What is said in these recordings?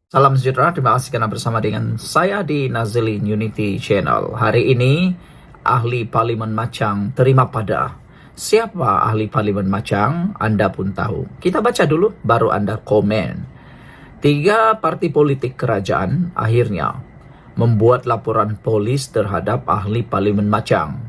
Salam sejahtera, terima kasih karena bersama dengan saya di Nazilin Unity Channel. Hari ini, ahli Parlimen Machang terima pada. Siapa ahli Parlimen Machang? Anda pun tahu. Kita baca dulu, baru Anda komen. 3 parti politik kerajaan akhirnya membuat laporan polis terhadap ahli Parlimen Machang.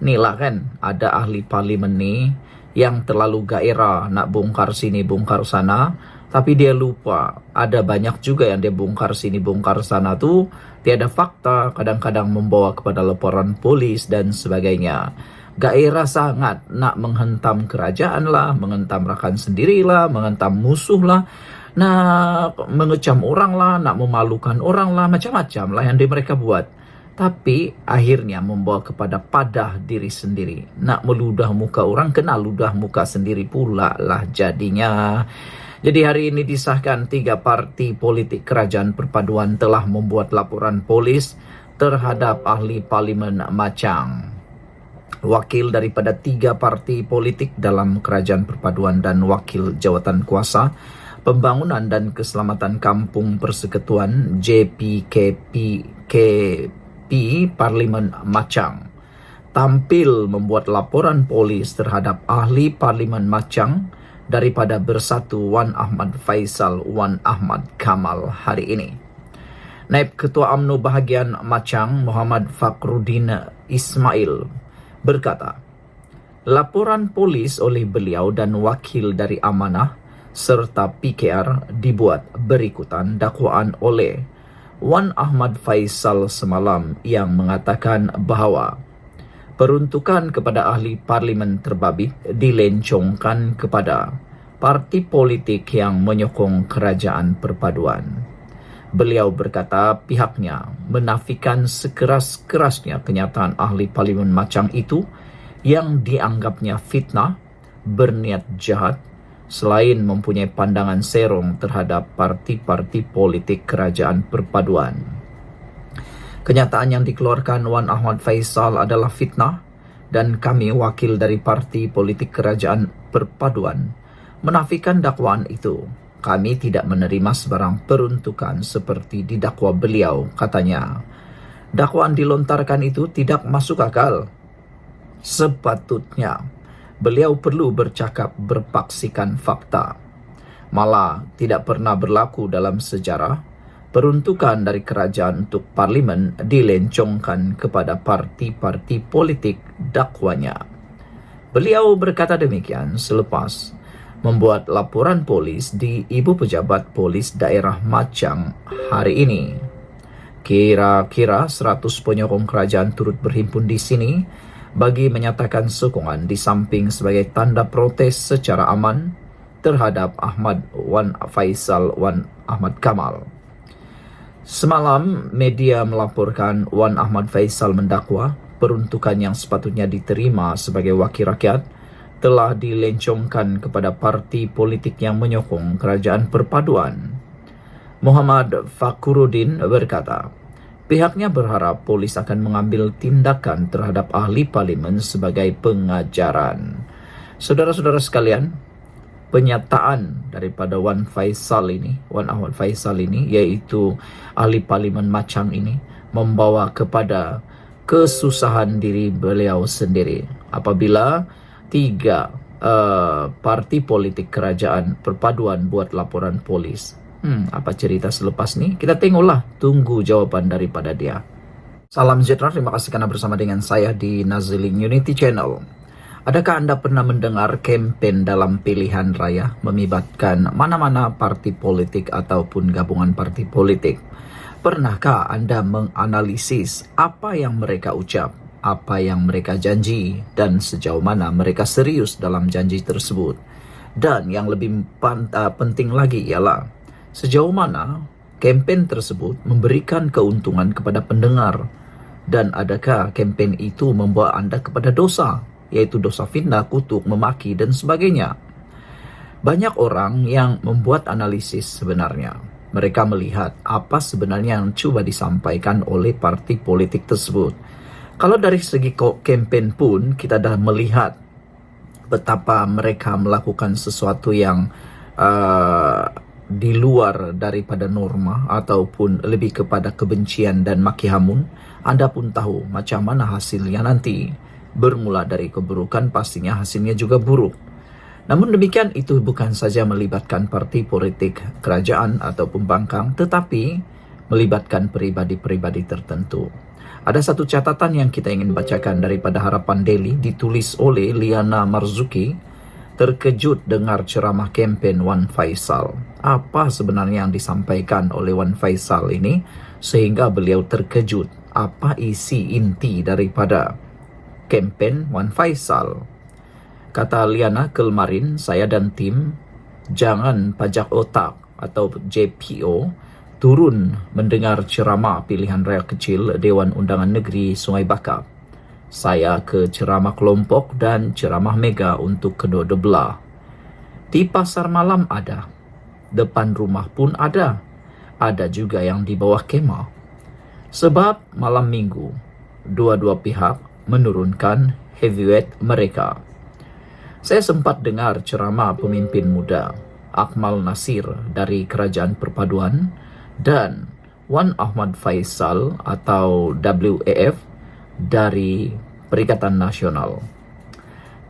Inilah kan, ada ahli parlimen ni yang terlalu gairah nak bongkar sini, bongkar sana. Tapi dia lupa, ada banyak juga yang dia bongkar sini, bongkar sana tu tiada fakta, kadang-kadang membawa kepada laporan polis dan sebagainya. Gairah sangat nak menghentam kerajaan lah, menghentam rakan sendirilah, menghentam musuh lah, nak mengecam orang lah, nak memalukan orang lah, macam-macam lah yang mereka buat. Tapi akhirnya membawa kepada padah diri sendiri. Nak meludah muka orang, kena ludah muka sendiri pula lah jadinya. Jadi hari ini disahkan 3 parti politik kerajaan perpaduan telah membuat laporan polis terhadap ahli Parlimen Machang. Wakil daripada 3 parti politik dalam kerajaan perpaduan dan wakil jawatan kuasa Pembangunan dan Keselamatan Kampung Persekutuan JPKP Parlimen Machang tampil membuat laporan polis terhadap ahli Parlimen Machang daripada Bersatu Wan Ahmad Faisal Wan Ahmad Kamal hari ini. Naib Ketua UMNO Bahagian Machang Muhammad Fakhruddin Ismail berkata, laporan polis oleh beliau dan wakil dari Amanah serta PKR dibuat berikutan dakwaan oleh Wan Ahmad Faisal semalam yang mengatakan bahawa peruntukan kepada ahli parlimen terbabit dilencongkan kepada parti politik yang menyokong kerajaan perpaduan. Beliau berkata pihaknya menafikan sekeras-kerasnya kenyataan ahli Parlimen Machang itu yang dianggapnya fitnah, berniat jahat, selain mempunyai pandangan serong terhadap parti-parti politik kerajaan perpaduan. Kenyataan yang dikeluarkan Wan Ahmad Faisal adalah fitnah dan kami wakil dari parti politik kerajaan perpaduan menafikan dakwaan itu. Kami tidak menerima sebarang peruntukan seperti didakwa beliau, katanya. Dakwaan dilontarkan itu tidak masuk akal. Sepatutnya beliau perlu bercakap berpaksikan fakta. Malah tidak pernah berlaku dalam sejarah peruntukan dari kerajaan untuk parlimen dilencongkan kepada parti-parti politik dakwanya. Beliau berkata demikian selepas membuat laporan polis di Ibu Pejabat Polis Daerah Machang hari ini. Kira-kira 100 penyokong kerajaan turut berhimpun di sini bagi menyatakan sokongan di samping sebagai tanda protes secara aman terhadap Ahmad Wan Faisal Wan Ahmad Kamal. Semalam, media melaporkan Wan Ahmad Faisal mendakwa peruntukan yang sepatutnya diterima sebagai wakil rakyat telah dilencongkan kepada parti politik yang menyokong kerajaan perpaduan. Muhammad Fakhruddin berkata, pihaknya berharap polis akan mengambil tindakan terhadap ahli parlimen sebagai pengajaran. Saudara-saudara sekalian, penyataan daripada Wan Ahmad Faisal ini, iaitu ahli parlimen Machang ini, membawa kepada kesusahan diri beliau sendiri. Apabila 3 parti politik kerajaan perpaduan buat laporan polis. Apa cerita selepas ni? Kita tengoklah, tunggu jawapan daripada dia. Salam sejahtera, terima kasih karena bersama dengan saya di Nazilin Unity Channel. Adakah Anda pernah mendengar kempen dalam pilihan raya melibatkan mana-mana parti politik ataupun gabungan parti politik? Pernahkah Anda menganalisis apa yang mereka ucap, apa yang mereka janji, dan sejauh mana mereka serius dalam janji tersebut? Dan yang lebih penting lagi ialah sejauh mana kempen tersebut memberikan keuntungan kepada pendengar, dan adakah kempen itu membawa Anda kepada dosa, yaitu dosa fitnah, kutuk, memaki dan sebagainya. Banyak orang yang membuat analisis sebenarnya. Mereka melihat apa sebenarnya yang coba disampaikan oleh parti politik tersebut. Kalau dari segi kempen pun kita dah melihat betapa mereka melakukan sesuatu yang di luar daripada norma ataupun lebih kepada kebencian dan maki hamun, anda pun tahu macam mana hasilnya nanti. Bermula dari keburukan, pastinya hasilnya juga buruk. Namun demikian, itu bukan saja melibatkan parti politik kerajaan atau pembangkang, tetapi melibatkan pribadi-pribadi tertentu. Ada satu catatan yang kita ingin bacakan daripada Harapan Daily, ditulis oleh Liana Marzuki. Terkejut dengar ceramah kempen Wan Faisal. Apa sebenarnya yang disampaikan oleh Wan Faisal ini sehingga beliau terkejut? Apa isi inti daripada kempen Wan Faisal? Kata Liana kemarin, saya dan tim jangan pajak otak atau JPO turun mendengar ceramah pilihan raya kecil Dewan Undangan Negeri Sungai Bakap. Saya ke ceramah kelompok dan ceramah mega untuk kedua-dua belah. Di pasar malam ada, depan rumah pun ada juga yang di bawah kemah. Sebab malam minggu, dua-dua pihak menurunkan heavyweight mereka. Saya sempat dengar ceramah pemimpin muda, Akmal Nasir dari Kerajaan Perpaduan dan Wan Ahmad Faisal atau WAF dari Perikatan Nasional.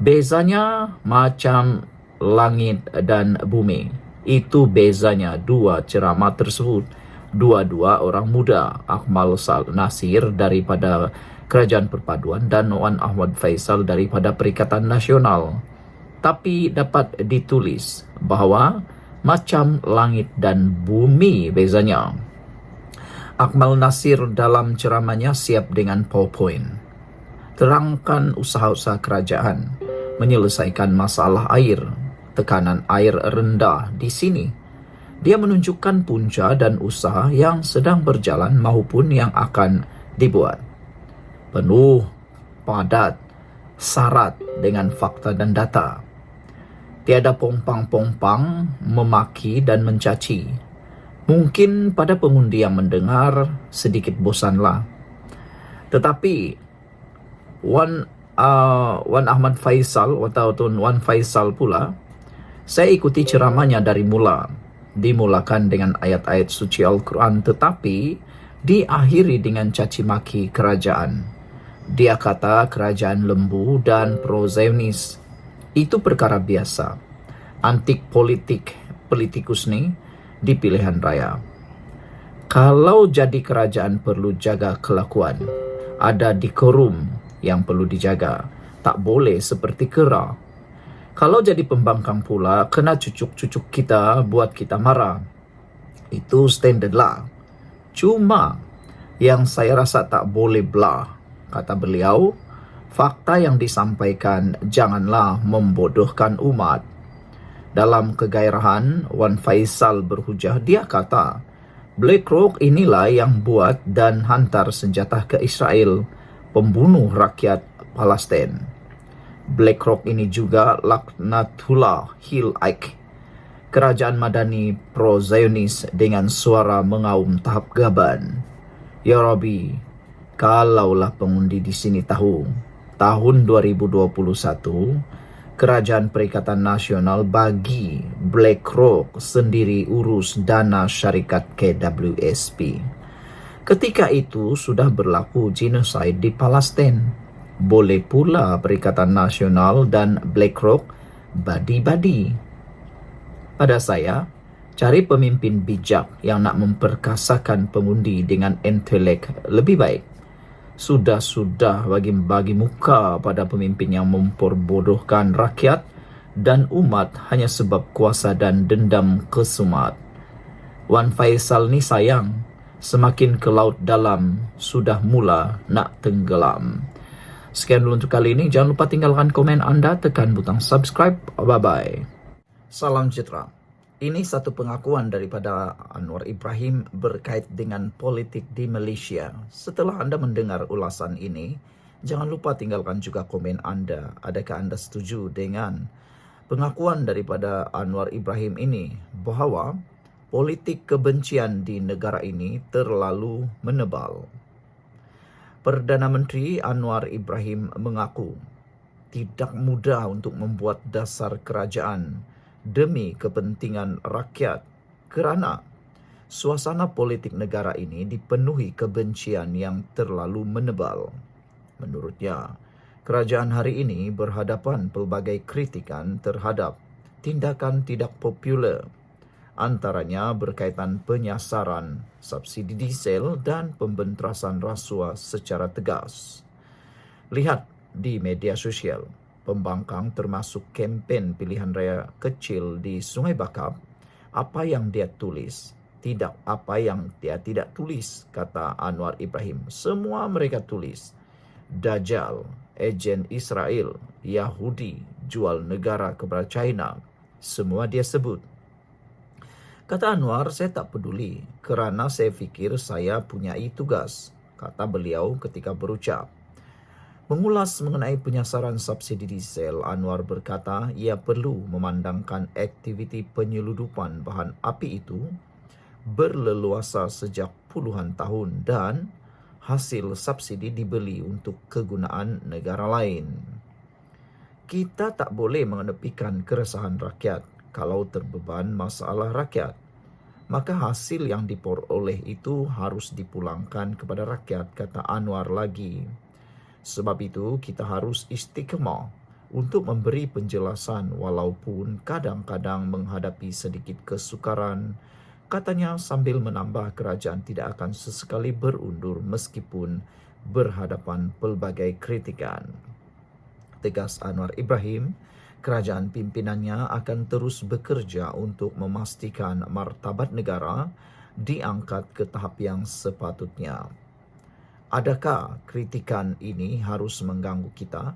Bezanya macam langit dan bumi. Itu bezanya dua ceramah tersebut. Dua-dua orang muda, Akmal Nasir daripada Kerajaan Perpaduan dan Wan Ahmad Faisal daripada Perikatan Nasional. Tapi dapat ditulis bahawa macam langit dan bumi bezanya. Akmal Nasir dalam ceramahnya siap dengan PowerPoint. Terangkan usaha-usaha kerajaan menyelesaikan masalah air, tekanan air rendah di sini. Dia menunjukkan punca dan usaha yang sedang berjalan maupun yang akan dibuat. Penuh, padat, syarat dengan fakta dan data. Tiada pompang-pompang, memaki dan mencaci. Mungkin pada pengundi yang mendengar sedikit bosanlah. Tetapi Wan Ahmad Faisal atau Wan Faisal pula, saya ikuti ceramahnya dari mula. Dimulakan dengan ayat-ayat suci Al-Quran tetapi diakhiri dengan caci maki kerajaan. Dia kata kerajaan lembu dan pro-Zionis. Itu perkara biasa. Antik politikus ni di pilihan raya. Kalau jadi kerajaan perlu jaga kelakuan. Ada dekorum yang perlu dijaga. Tak boleh seperti kera. Kalau jadi pembangkang pula, kena cucuk-cucuk kita buat kita marah. Itu standard lah. Cuma yang saya rasa tak boleh belah, kata beliau, fakta yang disampaikan janganlah membodohkan umat. Dalam kegairahan, Wan Faisal berhujah, dia kata, BlackRock inilah yang buat dan hantar senjata ke Israel, pembunuh rakyat Palestin. BlackRock ini juga laknatullah Hill Ike, kerajaan madani pro-Zionis dengan suara mengaum tahap gaban. Ya Rabbi, kalaulah pengundi di sini tahu, tahun 2021, Kerajaan Perikatan Nasional bagi BlackRock sendiri urus dana syarikat KWSP. Ketika itu sudah berlaku genosid di Palestin. Boleh pula Perikatan Nasional dan BlackRock badi-badi. Pada saya, cari pemimpin bijak yang nak memperkasakan pengundi dengan intelek lebih baik. Sudah bagi muka pada pemimpin yang memperbodohkan rakyat dan umat hanya sebab kuasa dan dendam kesumat. Wan Faisal ni sayang, semakin ke laut dalam sudah mula nak tenggelam. Sekian dulu untuk kali ini. Jangan lupa tinggalkan komen anda, tekan butang subscribe. Bye-bye. Salam sejahtera. Ini satu pengakuan daripada Anwar Ibrahim berkait dengan politik di Malaysia. Setelah anda mendengar ulasan ini, jangan lupa tinggalkan juga komen anda. Adakah anda setuju dengan pengakuan daripada Anwar Ibrahim ini bahawa politik kebencian di negara ini terlalu menebal? Perdana Menteri Anwar Ibrahim mengaku tidak mudah untuk membuat dasar kerajaan demi kepentingan rakyat kerana suasana politik negara ini dipenuhi kebencian yang terlalu menebal. Menurutnya, kerajaan hari ini berhadapan pelbagai kritikan terhadap tindakan tidak popular, antaranya berkaitan penyasaran subsidi diesel dan pembenterasan rasuah secara tegas. Lihat di media sosial, pembangkang termasuk kempen pilihan raya kecil di Sungai Bakap, apa yang dia tulis, tidak apa yang dia tidak tulis, kata Anwar Ibrahim. Semua mereka tulis. Dajjal, ejen Israel, Yahudi, jual negara kepada China. Semua dia sebut. Kata Anwar, saya tak peduli kerana saya fikir saya punyai tugas, kata beliau ketika berucap. Mengulas mengenai penyasaran subsidi diesel, Anwar berkata ia perlu memandangkan aktiviti penyeludupan bahan api itu berleluasa sejak puluhan tahun dan hasil subsidi dibeli untuk kegunaan negara lain. Kita tak boleh mengenepikan keresahan rakyat kalau terbeban masalah rakyat. Maka hasil yang diperoleh itu harus dipulangkan kepada rakyat, kata Anwar lagi. Sebab itu kita harus istiqamah untuk memberi penjelasan walaupun kadang-kadang menghadapi sedikit kesukaran, katanya sambil menambah kerajaan tidak akan sesekali berundur meskipun berhadapan pelbagai kritikan. Tegas Anwar Ibrahim, kerajaan pimpinannya akan terus bekerja untuk memastikan martabat negara diangkat ke tahap yang sepatutnya. Adakah kritikan ini harus mengganggu kita?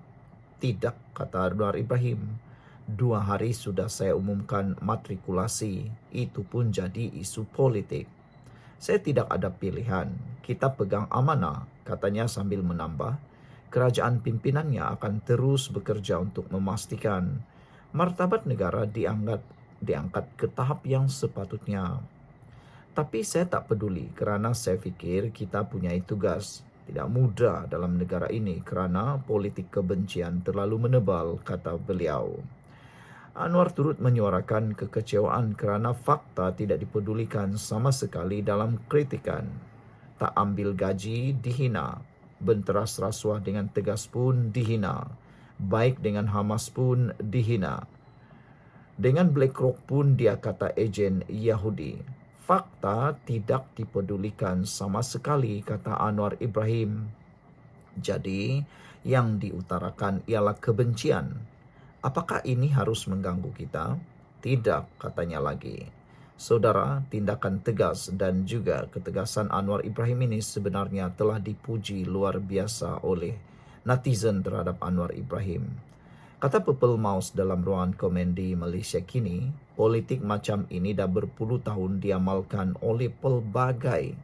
Tidak, kata Anwar Ibrahim. 2 hari sudah saya umumkan matrikulasi, itu pun jadi isu politik. Saya tidak ada pilihan, kita pegang amanah, katanya sambil menambah. Kerajaan pimpinannya akan terus bekerja untuk memastikan martabat negara diangkat ke tahap yang sepatutnya. Tapi saya tak peduli kerana saya fikir kita punya tugas. Tidak mudah dalam negara ini kerana politik kebencian terlalu menebal, kata beliau. Anwar turut menyuarakan kekecewaan kerana fakta tidak dipedulikan sama sekali dalam kritikan. Tak ambil gaji dihina, benteras rasuah dengan tegas pun dihina, baik dengan Hamas pun dihina. Dengan BlackRock pun dia kata ejen Yahudi. Fakta tidak dipedulikan sama sekali, kata Anwar Ibrahim. Jadi, yang diutarakan ialah kebencian. Apakah ini harus mengganggu kita? Tidak, katanya lagi. Saudara, tindakan tegas dan juga ketegasan Anwar Ibrahim ini sebenarnya telah dipuji luar biasa oleh netizen terhadap Anwar Ibrahim. Kata Purple Mouse dalam ruangan komen di Malaysia kini, politik macam ini dah berpuluh tahun diamalkan oleh pelbagai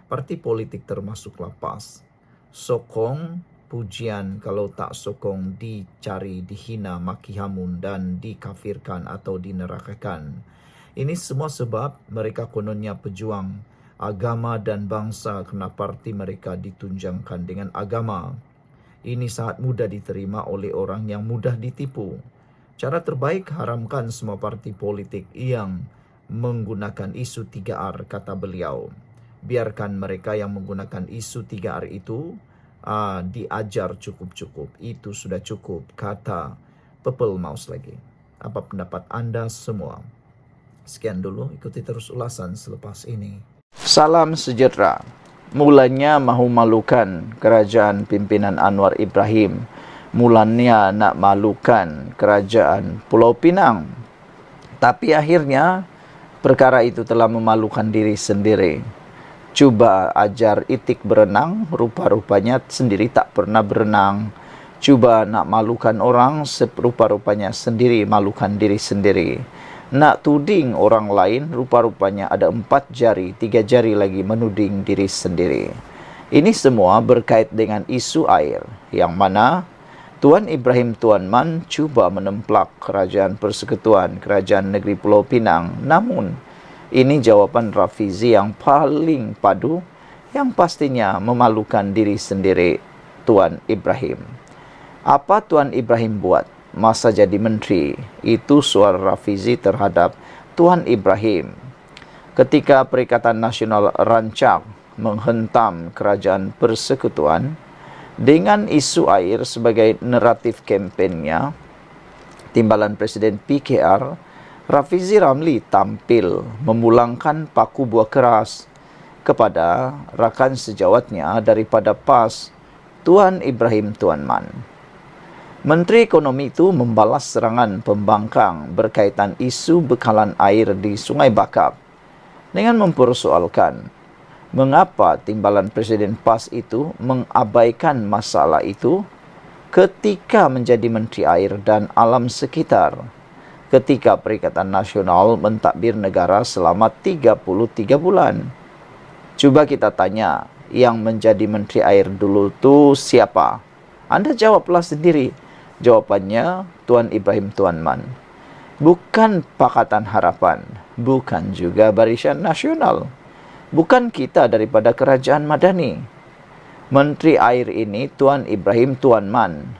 parti politik termasuklah PAS. Sokong pujian, kalau tak sokong dicari, dihina, maki hamun dan dikafirkan atau dinerakakan. Ini semua sebab mereka kononnya pejuang agama dan bangsa kerana parti mereka ditunjangkan dengan agama. Ini sangat mudah diterima oleh orang yang mudah ditipu. Cara terbaik haramkan semua parti politik yang menggunakan isu 3R, kata beliau. Biarkan mereka yang menggunakan isu 3R itu diajar cukup-cukup. Itu sudah cukup, kata Purple Mouse lagi. Apa pendapat anda semua? Sekian dulu, ikuti terus ulasan selepas ini. Salam sejahtera. Mulanya mahu malukan kerajaan pimpinan Anwar Ibrahim. Mulanya nak malukan kerajaan Pulau Pinang. Tapi akhirnya perkara itu telah memalukan diri sendiri. Cuba ajar itik berenang, rupa-rupanya sendiri tak pernah berenang. Cuba nak malukan orang, rupa-rupanya sendiri malukan diri sendiri. Nak tuding orang lain, rupa-rupanya ada 4 jari, 3 jari lagi menuding diri sendiri. Ini semua berkait dengan isu air, yang mana Tuan Ibrahim Tuan Man cuba menemplak kerajaan persekutuan, kerajaan negeri Pulau Pinang. Namun, ini jawapan Rafizi yang paling padu, yang pastinya memalukan diri sendiri Tuan Ibrahim. Apa Tuan Ibrahim buat masa jadi menteri? Itu suara Rafizi terhadap Tuan Ibrahim. ketika Perikatan Nasional rancak menghentam kerajaan persekutuan dengan isu air sebagai naratif kempennya, Timbalan Presiden PKR, Rafizi Ramli tampil memulangkan paku buah keras kepada rakan sejawatnya daripada PAS, Tuan Ibrahim Tuan Man. Menteri Ekonomi itu membalas serangan pembangkang berkaitan isu bekalan air di Sungai Bakap dengan mempersoalkan mengapa Timbalan Presiden PAS itu mengabaikan masalah itu ketika menjadi Menteri Air dan Alam Sekitar, ketika Perikatan Nasional mentadbir negara selama 33 bulan. Coba kita tanya, yang menjadi Menteri Air dulu tu siapa? Anda jawablah sendiri. Jawapannya Tuan Ibrahim Tuan Man. Bukan Pakatan Harapan, bukan juga Barisan Nasional, bukan kita daripada Kerajaan Madani. Menteri Air ini Tuan Ibrahim Tuan Man.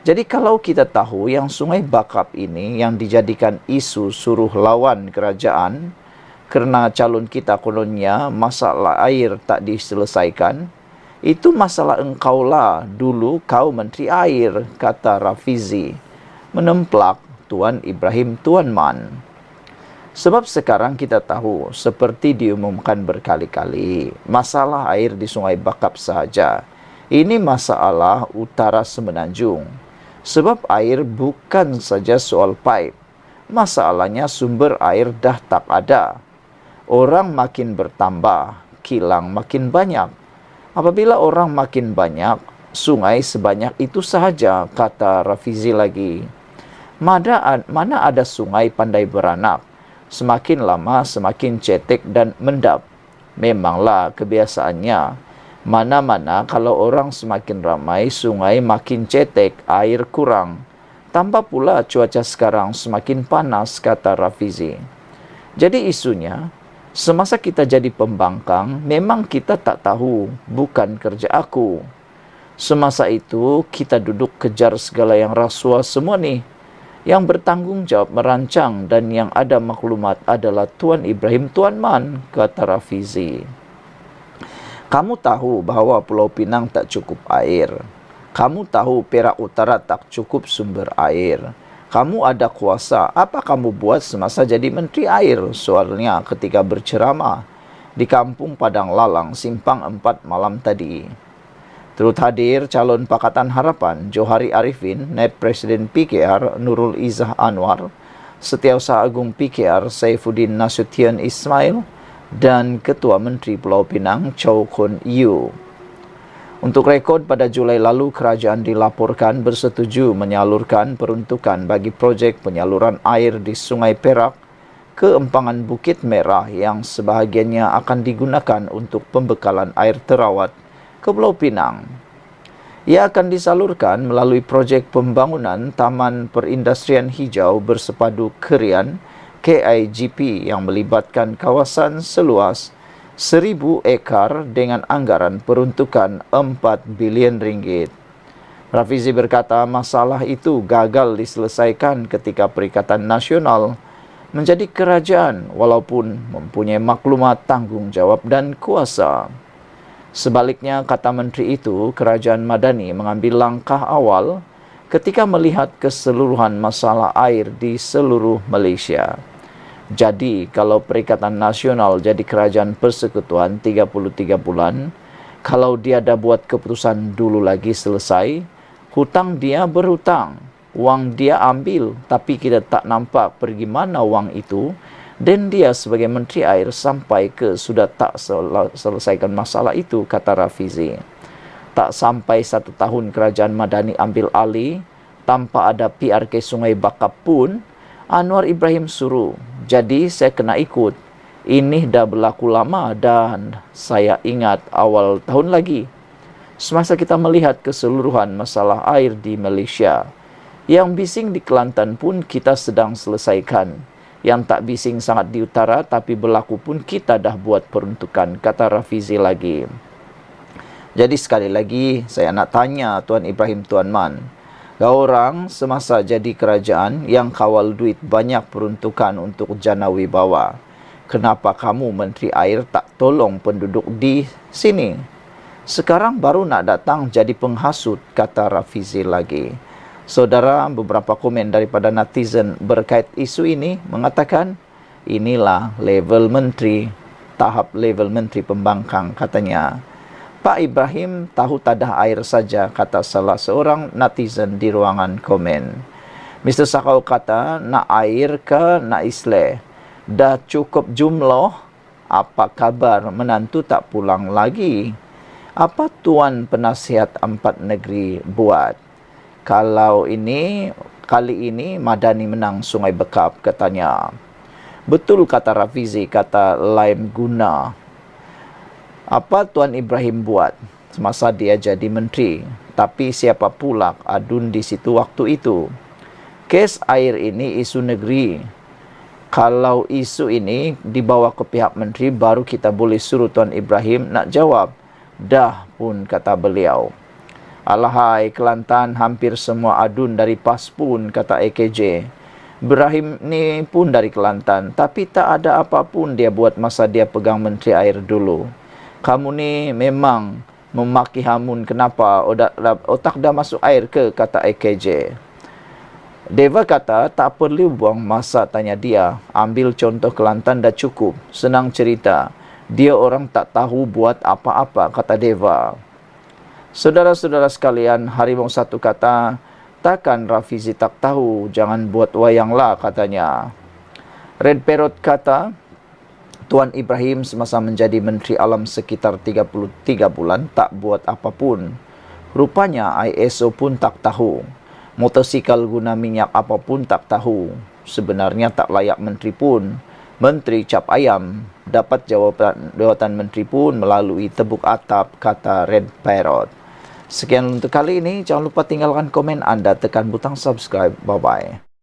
Jadi kalau kita tahu yang Sungai Bakap ini yang dijadikan isu suruh lawan kerajaan kerana calon kita kononnya masalah air tak diselesaikan, itu masalah engkaulah dulu kau Menteri Air, kata Rafizi, menemplak Tuan Ibrahim Tuan Man. Sebab sekarang kita tahu, seperti diumumkan berkali-kali, masalah air di Sungai Bakap sahaja. Ini masalah utara Semenanjung. Sebab air bukan saja soal pipe. Masalahnya sumber air dah tak ada. Orang makin bertambah, kilang makin banyak. Apabila orang makin banyak, sungai sebanyak itu sahaja, kata Rafizi lagi. Mana ada sungai pandai beranak? Semakin lama semakin cetek dan mendap. Memanglah kebiasaannya. Mana-mana kalau orang semakin ramai, sungai makin cetek, air kurang. Tambah pula cuaca sekarang semakin panas, kata Rafizi. Jadi isunya, semasa kita jadi pembangkang, memang kita tak tahu, bukan kerja aku. Semasa itu, kita duduk kejar segala yang rasuah semua ni. Yang bertanggung jawab merancang dan yang ada maklumat adalah Tuan Ibrahim Tuan Man, kata Rafizi. Kamu tahu bahawa Pulau Pinang tak cukup air. Kamu tahu Perak Utara tak cukup sumber air. Kamu ada kuasa, apa kamu buat semasa jadi Menteri Air? Soalnya ketika berceramah di Kampung Padang Lalang, Simpang 4 malam tadi. Turut hadir calon Pakatan Harapan Johari Arifin, Naib Presiden PKR Nurul Izzah Anwar, Setiausaha Agung PKR Saifuddin Nasution Ismail dan Ketua Menteri Pulau Pinang Chow Kun Yew. Untuk rekod, pada Julai lalu kerajaan dilaporkan bersetuju menyalurkan peruntukan bagi projek penyaluran air di Sungai Perak ke empangan Bukit Merah yang sebahagiannya akan digunakan untuk pembekalan air terawat ke Pulau Pinang. Ia akan disalurkan melalui projek pembangunan Taman Perindustrian Hijau Bersepadu Kerian KIGP yang melibatkan kawasan seluas 1,000 ekar dengan anggaran peruntukan 4 bilion ringgit. Rafizi berkata masalah itu gagal diselesaikan ketika Perikatan Nasional menjadi kerajaan walaupun mempunyai maklumat, tanggung jawab dan kuasa. Sebaliknya, kata menteri itu, Kerajaan Madani mengambil langkah awal ketika melihat keseluruhan masalah air di seluruh Malaysia. Jadi, kalau Perikatan Nasional jadi kerajaan persekutuan 33 bulan, kalau dia dah buat keputusan dulu lagi selesai, hutang dia berhutang, wang dia ambil, tapi kita tak nampak pergi mana wang itu, dan dia sebagai Menteri Air sampai ke sudah tak selesaikan masalah itu, kata Rafizi. Tak sampai 1 tahun Kerajaan Madani ambil alih, tanpa ada PRK Sungai Bakap pun, Anwar Ibrahim suruh. Jadi saya kena ikut. Ini dah berlaku lama dan saya ingat awal tahun lagi. Semasa kita melihat keseluruhan masalah air di Malaysia, yang bising di Kelantan pun kita sedang selesaikan. Yang tak bising sangat di utara tapi berlaku pun kita dah buat peruntukan, kata Rafizi lagi. Jadi sekali lagi saya nak tanya Tuan Ibrahim Tuan Man, kau orang semasa jadi kerajaan yang kawal duit banyak peruntukan untuk jana wibawa. Kenapa kamu Menteri Air tak tolong penduduk di sini? Sekarang baru nak datang jadi penghasut, kata Rafizi lagi. Saudara, beberapa komen daripada netizen berkait isu ini mengatakan, inilah level menteri, tahap level menteri pembangkang, katanya. Pak Ibrahim tahu tadah air saja, kata salah seorang netizen di ruangan komen. Mr. Sakau kata, nak air ke nak isleh? Dah cukup jumlah, apa kabar menantu tak pulang lagi? Apa Tuan Penasihat Empat Negeri buat? Kalau kali ini Madani menang Sungai Bekap, katanya. Betul, kata Rafizi, kata Laim Guna. Apa Tuan Ibrahim buat semasa dia jadi menteri? Tapi siapa pula adun di situ waktu itu? Kes air ini isu negeri. Kalau isu ini dibawa ke pihak menteri, baru kita boleh suruh Tuan Ibrahim nak jawab. Dah pun, kata beliau. Alahai, Kelantan hampir semua adun dari PAS pun, kata AKJ. Ibrahim ni pun dari Kelantan, tapi tak ada apa pun dia buat masa dia pegang Menteri Air dulu. Kamu ni memang memaki hamun, kenapa otak dah masuk air ke, kata AKJ. Deva kata, tak perlu buang masa, tanya dia. Ambil contoh Kelantan dah cukup. Senang cerita. Dia orang tak tahu buat apa-apa, kata Deva. Saudara-saudara sekalian, Harimau Satu kata, takkan Rafizi tak tahu, jangan buat wayang lah, katanya. Red Parrot kata, Tuan Ibrahim semasa menjadi Menteri Alam sekitar 33 bulan tak buat apapun. Rupanya ISO pun tak tahu. Motosikal guna minyak apapun tak tahu. Sebenarnya tak layak menteri pun. Menteri cap ayam. Dapat jawatan menteri pun melalui tebuk atap, kata Red Parrot. Sekian untuk kali ini. Jangan lupa tinggalkan komen anda, tekan butang subscribe. Bye-bye.